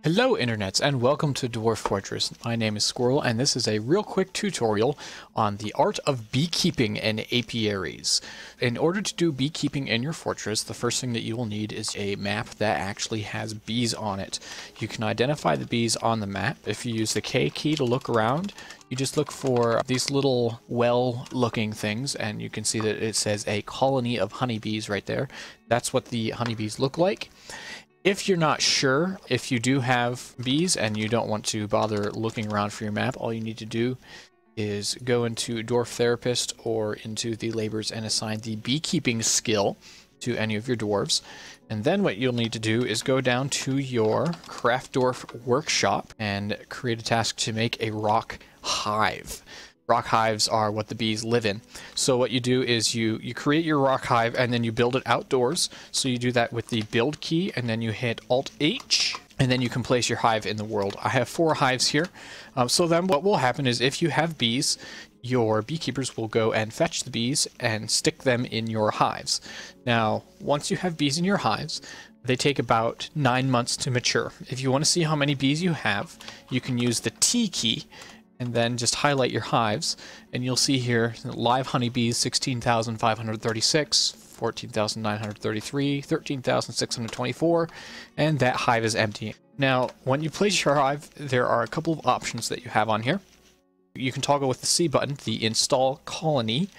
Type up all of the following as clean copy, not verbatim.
Hello internets and welcome to Dwarf Fortress. My name is Skwerel and this is a real quick tutorial on the art of beekeeping and apiaries. In order to do beekeeping in your fortress, the first thing that you will need is a map that actually has bees on it. You can identify the bees on the map. If you use the K key to look around, you just look for these little well-looking things and you can see that it says a colony of honeybees right there. That's what the honeybees look like. If you're not sure if you do have bees and you don't want to bother looking around for your map, all you need to do is go into Dwarf Therapist or into the labors and assign the beekeeping skill to any of your dwarves. And then what you'll need to do is go down to your Craft Dwarf workshop and create a task to make a rock hive. Rock hives are what the bees live in. So what you do is you create your rock hive and then you build it outdoors. So you do that with the build key and then you hit Alt-H and then you can place your hive in the world. I have 4 hives here. So then what will happen is if you have bees, your beekeepers will go and fetch the bees and stick them in your hives. Now, once you have bees in your hives, they take about 9 months to mature. If you want to see how many bees you have, you can use the T key and then just highlight your hives, and you'll see here live honeybees 16,536, 14,933, 13,624, and that hive is empty. Now, when you place your hive, there are a couple of options that you have on here. You can toggle with the C button, the install colony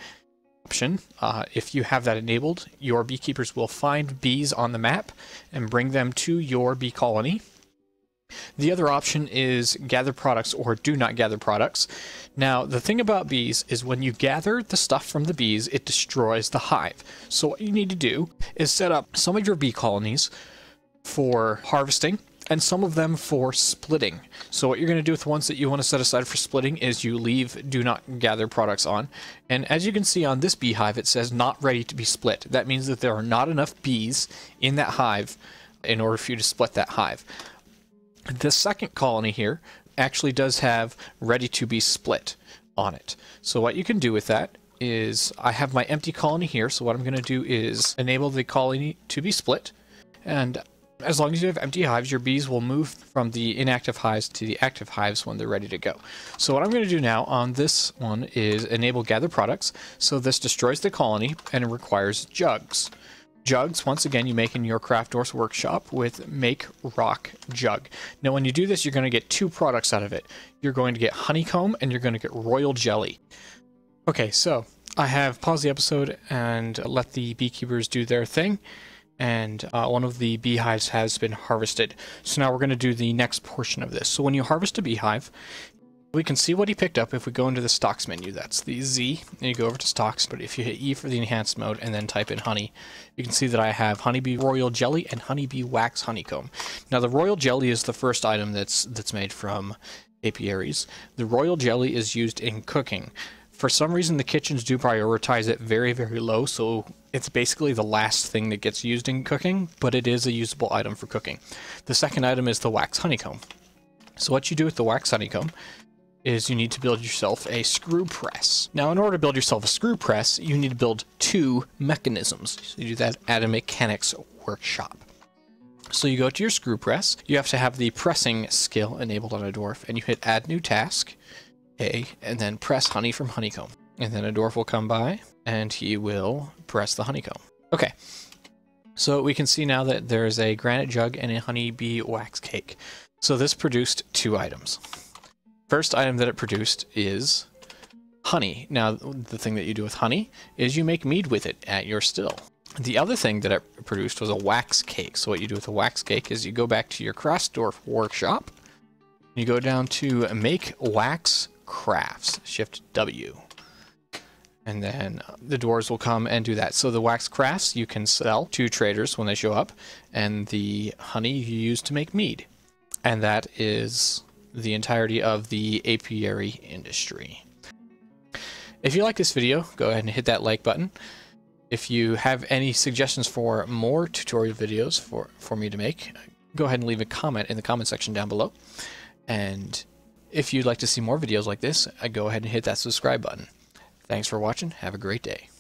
option. If you have that enabled, your beekeepers will find bees on the map and bring them to your bee colony. The other option is gather products or do not gather products. Now, the thing about bees is when you gather the stuff from the bees, it destroys the hive. So what you need to do is set up some of your bee colonies for harvesting and some of them for splitting. So what you're going to do with the ones that you want to set aside for splitting is you leave do not gather products on. And as you can see on this beehive, it says not ready to be split. That means that there are not enough bees in that hive in order for you to split that hive. The second colony here actually does have ready to be split on it. So what you can do with that is I have my empty colony here. So what I'm going to do is enable the colony to be split. And as long as you have empty hives, your bees will move from the inactive hives to the active hives when they're ready to go. So what I'm going to do now on this one is enable gather products. So this destroys the colony and it requires jugs. Jugs, once again, you make in your Craft Dwarf workshop with make rock jug. Now when you do this, you're going to get 2 products out of it. You're going to get honeycomb and you're going to get royal jelly. Okay, so I have paused the episode and let the beekeepers do their thing. And one of the beehives has been harvested. So now we're going to do the next portion of this. So when you harvest a beehive, we can see what he picked up if we go into the stocks menu. That's the Z, and you go over to stocks. But if you hit E for the enhanced mode and then type in honey, you can see that I have honeybee royal jelly and honeybee wax honeycomb. Now the royal jelly is the first item that's made from apiaries. The royal jelly is used in cooking. For some reason, the kitchens do prioritize it very, very low, so it's basically the last thing that gets used in cooking, but it is a usable item for cooking. The second item is the wax honeycomb. So what you do with the wax honeycomb is you need to build yourself a screw press. Now, in order to build yourself a screw press, you need to build 2 mechanisms. So you do that at a mechanics workshop. So you go to your screw press. You have to have the pressing skill enabled on a dwarf, and you hit add new task, A, and then press honey from honeycomb. And then a dwarf will come by and he will press the honeycomb. Okay. So we can see now that there is a granite jug and a honeybee wax cake. So this produced 2 items. First item that it produced is honey. Now, the thing that you do with honey is you make mead with it at your still. The other thing that it produced was a wax cake. So what you do with a wax cake is you go back to your Craft Dwarf workshop. You go down to make wax crafts, shift W. And then the dwarves will come and do that. So the wax crafts you can sell to traders when they show up, and the honey you use to make mead. And that is the entirety of the apiary industry. If you like this video, go ahead and hit that like button. If you have any suggestions for more tutorial videos for me to make, go ahead and leave a comment in the comment section down below. And if you'd like to see more videos like this, go ahead and hit that subscribe button. Thanks for watching. Have a great day.